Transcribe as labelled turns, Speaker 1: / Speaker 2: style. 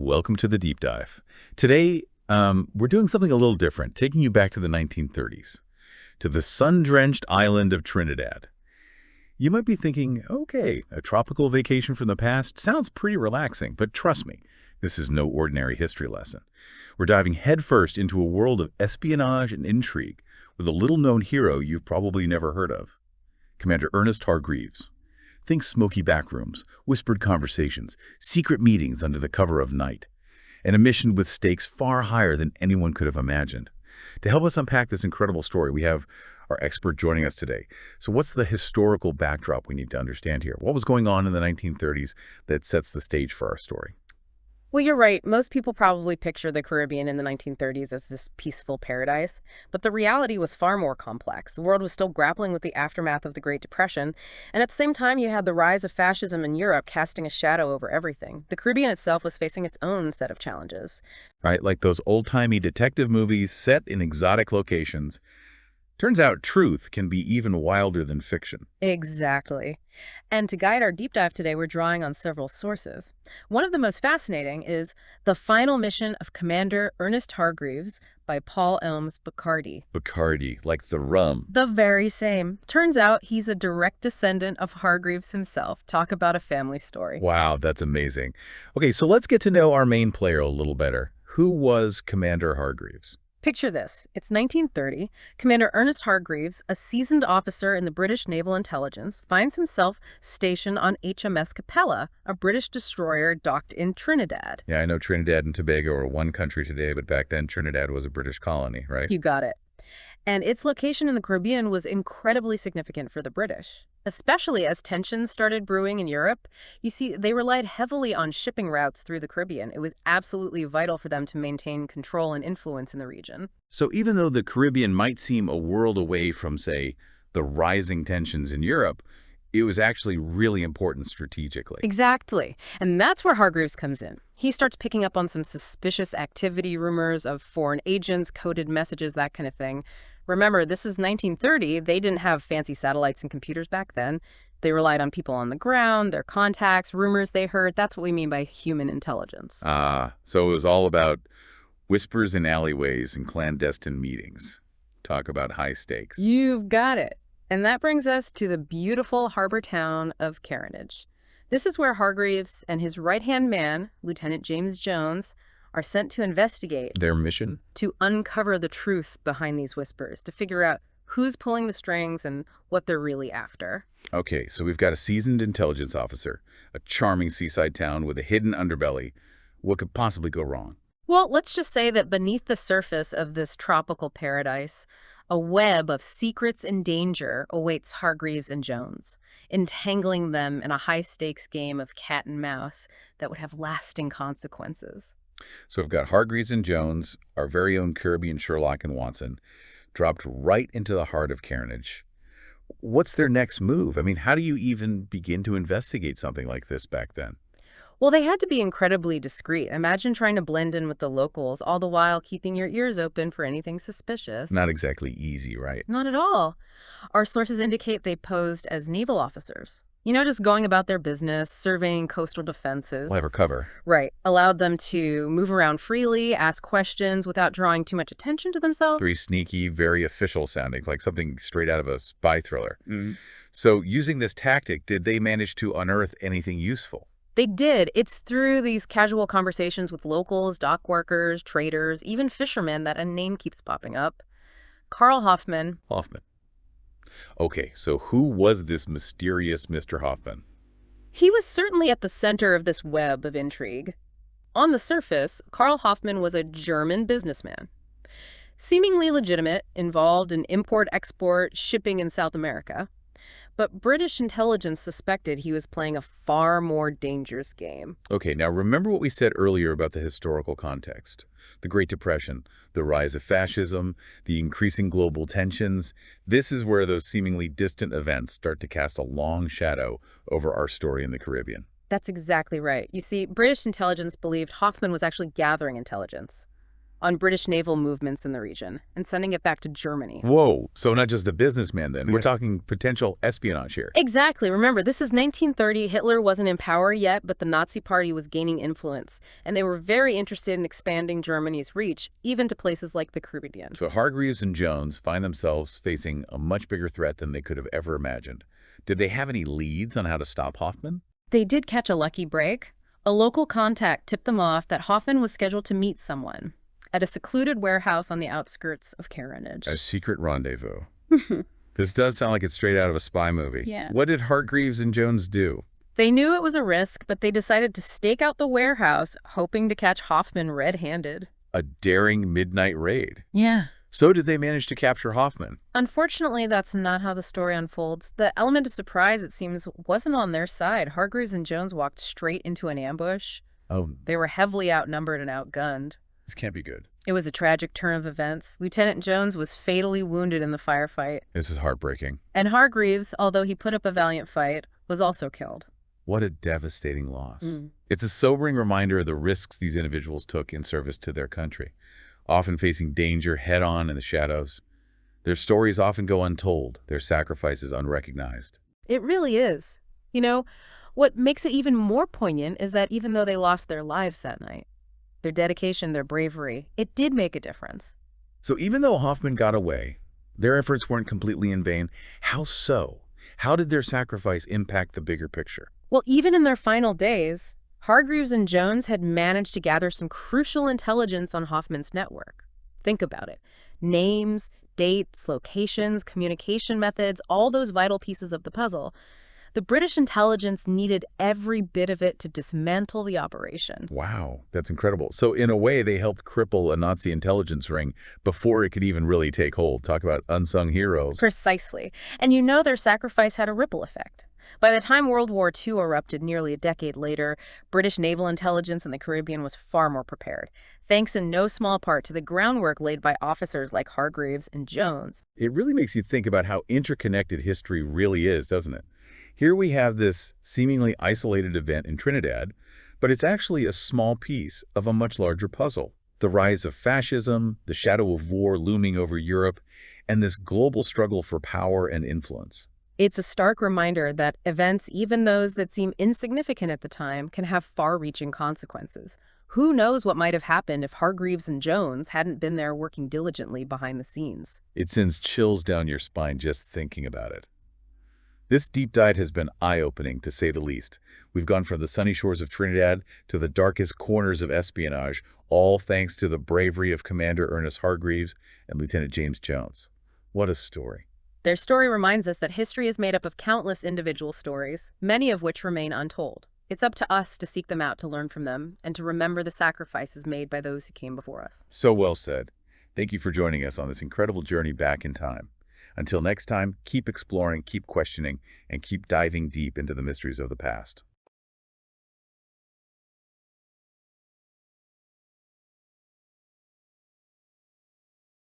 Speaker 1: Welcome to the deep dive. Today, we're doing something a little different, taking you back to the 1930s, to the sun-drenched island of Trinidad. You might be thinking, okay, a tropical vacation from the past sounds pretty relaxing, but trust me, this is no ordinary history lesson. We're diving headfirst into a world of espionage and intrigue with a little-known hero you've probably never heard of, Commander Ernest Hargreaves. Think smoky backrooms, whispered conversations, secret meetings under the cover of night, and a mission with stakes far higher than anyone could have imagined. To help us unpack this incredible story, we have our expert joining us today. So what's the historical backdrop we need to understand here? What was going on in the 1930s that sets the stage for our story?
Speaker 2: Well, you're right. Most people probably picture the Caribbean in the 1930s as this peaceful paradise. But the reality was far more complex. The world was still grappling with the aftermath of the Great Depression. And at the same time, you had the rise of fascism in Europe casting a shadow over everything. The Caribbean itself was facing its own set of challenges.
Speaker 1: Right, like those old-timey detective movies set in exotic locations. Turns out truth can be even wilder than fiction.
Speaker 2: Exactly. And to guide our deep dive today, we're drawing on several sources. One of the most fascinating is The Final Mission of Commander Ernest Hargreaves by Paul Elms Bacardi.
Speaker 1: Bacardi, like the rum.
Speaker 2: The very same. Turns out he's a direct descendant of Hargreaves himself. Talk about a family story.
Speaker 1: Wow, that's amazing. Okay, so let's get to know our main player a little better. Who was Commander Hargreaves?
Speaker 2: Picture this. It's 1930. Commander Ernest Hargreaves, a seasoned officer in the British Naval Intelligence, finds himself stationed on HMS Capella, a British destroyer docked in Trinidad.
Speaker 1: Yeah, I know Trinidad and Tobago are one country today, but back then Trinidad was a British colony, right?
Speaker 2: You got it. And its location in the Caribbean was incredibly significant for the British, especially as tensions started brewing in Europe. You see, they relied heavily on shipping routes through the Caribbean. It was absolutely vital for them to maintain control and influence in the region.
Speaker 1: So even though the Caribbean might seem a world away from, say, the rising tensions in Europe, it was actually really important strategically.
Speaker 2: Exactly. And that's where Hargreaves comes in. He starts picking up on some suspicious activity, rumors of foreign agents, coded messages, that kind of thing. Remember, this is 1930. They didn't have fancy satellites and computers back then. They relied on people on the ground, their contacts, rumors they heard. That's what we mean by human intelligence.
Speaker 1: So it was all about whispers in alleyways and clandestine meetings. Talk about high stakes.
Speaker 2: You've got it. And that brings us to the beautiful harbor town of Carnage. This is where Hargreaves and his right-hand man, Lieutenant James Jones, are sent to investigate.
Speaker 1: Their mission?
Speaker 2: To uncover the truth behind these whispers, to figure out who's pulling the strings and what they're really after.
Speaker 1: Okay, so we've got a seasoned intelligence officer, a charming seaside town with a hidden underbelly. What could possibly go wrong?
Speaker 2: Well, let's just say that beneath the surface of this tropical paradise, a web of secrets and danger awaits Hargreaves and Jones, entangling them in a high-stakes game of cat and mouse that would have lasting consequences.
Speaker 1: So we've got Hargreaves and Jones, our very own Caribbean Sherlock and Watson, dropped right into the heart of Carnage. What's their next move? I mean, how do you even begin to investigate something like this back then?
Speaker 2: Well, they had to be incredibly discreet. Imagine trying to blend in with the locals, all the while keeping your ears open for anything suspicious.
Speaker 1: Not exactly easy, right?
Speaker 2: Not at all. Our sources indicate they posed as naval officers. You know, just going about their business, surveying coastal defenses.
Speaker 1: Clever cover.
Speaker 2: Right. Allowed them to move around freely, ask questions without drawing too much attention to themselves.
Speaker 1: Very sneaky, very official sounding, like something straight out of a spy thriller. So using this tactic, did they manage to unearth anything useful?
Speaker 2: They did. It's through these casual conversations with locals, dock workers, traders, even fishermen that a name keeps popping up. Carl Hoffman.
Speaker 1: Hoffman. Okay, so who was this mysterious Mr. Hoffman?
Speaker 2: He was certainly at the center of this web of intrigue. On the surface, Carl Hoffman was a German businessman, seemingly legitimate, involved in import-export shipping in South America. But British intelligence suspected he was playing a far more dangerous game.
Speaker 1: Okay, now remember what we said earlier about the historical context. The Great Depression, the rise of fascism, the increasing global tensions. This is where those seemingly distant events start to cast a long shadow over our story in the Caribbean.
Speaker 2: That's exactly right. You see, British intelligence believed Hoffman was actually gathering intelligence. on British naval movements in the region and sending it back to Germany.
Speaker 1: Whoa, so not just a businessman then. We're talking potential espionage here.
Speaker 2: Exactly. Remember, this is 1930. Hitler wasn't in power yet, but the Nazi Party was gaining influence, and they were very interested in expanding Germany's reach, even to places like the Caribbean.
Speaker 1: So Hargreaves and Jones find themselves facing a much bigger threat than they could have ever imagined. Did they have any leads on how to stop Hoffman?
Speaker 2: They did catch a lucky break. A local contact tipped them off that Hoffman was scheduled to meet someone at a secluded warehouse on the outskirts of Carronage.
Speaker 1: A secret rendezvous. This does sound like it's straight out of a spy movie.
Speaker 2: Yeah.
Speaker 1: What did Hargreaves and Jones do?
Speaker 2: They knew it was a risk, but they decided to stake out the warehouse, hoping to catch Hoffman red-handed.
Speaker 1: A daring midnight raid.
Speaker 2: Yeah.
Speaker 1: So did they manage to capture Hoffman?
Speaker 2: Unfortunately, that's not how the story unfolds. The element of surprise, it seems, wasn't on their side. Hargreaves and Jones walked straight into an ambush.
Speaker 1: Oh,
Speaker 2: They were heavily outnumbered and outgunned.
Speaker 1: this can't be good.
Speaker 2: It was a tragic turn of events. Lieutenant Jones was fatally wounded in the firefight.
Speaker 1: This is heartbreaking.
Speaker 2: And Hargreaves, although he put up a valiant fight, was also killed.
Speaker 1: What a devastating loss. It's a sobering reminder of the risks these individuals took in service to their country, often facing danger head-on in the shadows. Their stories often go untold, their sacrifices unrecognized.
Speaker 2: It really is. You know, what makes it even more poignant is that even though they lost their lives that night, their dedication, their bravery, it did make a difference.
Speaker 1: So even though Hoffman got away, their efforts weren't completely in vain. How so? How did their sacrifice impact the bigger picture?
Speaker 2: Well, even in their final days, Hargreaves and Jones had managed to gather some crucial intelligence on Hoffman's network. Think about it. Names, dates, locations, communication methods, all those vital pieces of the puzzle. The British intelligence needed every bit of it to dismantle the operation.
Speaker 1: Wow, that's incredible. So in a way, they helped cripple a Nazi intelligence ring before it could even really take hold. Talk about unsung heroes.
Speaker 2: Precisely. And you know their sacrifice had a ripple effect. By the time World War II erupted nearly a decade later, British naval intelligence in the Caribbean was far more prepared, thanks in no small part to the groundwork laid by officers like Hargreaves and Jones.
Speaker 1: It really makes you think about how interconnected history really is, doesn't it? Here we have this seemingly isolated event in Trinidad, but it's actually a small piece of a much larger puzzle. The rise of fascism, the shadow of war looming over Europe, and this global struggle for power and influence.
Speaker 2: It's a stark reminder that events, even those that seem insignificant at the time, can have far-reaching consequences. Who knows what might have happened if Hargreaves and Jones hadn't been there working diligently behind the scenes?
Speaker 1: It sends chills down your spine just thinking about it. This deep dive has been eye-opening, to say the least. We've gone from the sunny shores of Trinidad to the darkest corners of espionage, all thanks to the bravery of Commander Ernest Hargreaves and Lieutenant James Jones. What a story.
Speaker 2: Their story reminds us that history is made up of countless individual stories, many of which remain untold. It's up to us to seek them out, to learn from them, and to remember the sacrifices made by those who came before us.
Speaker 1: So well said. Thank you for joining us on this incredible journey back in time. Until next time, keep exploring, keep questioning, and keep diving deep into the mysteries of the past.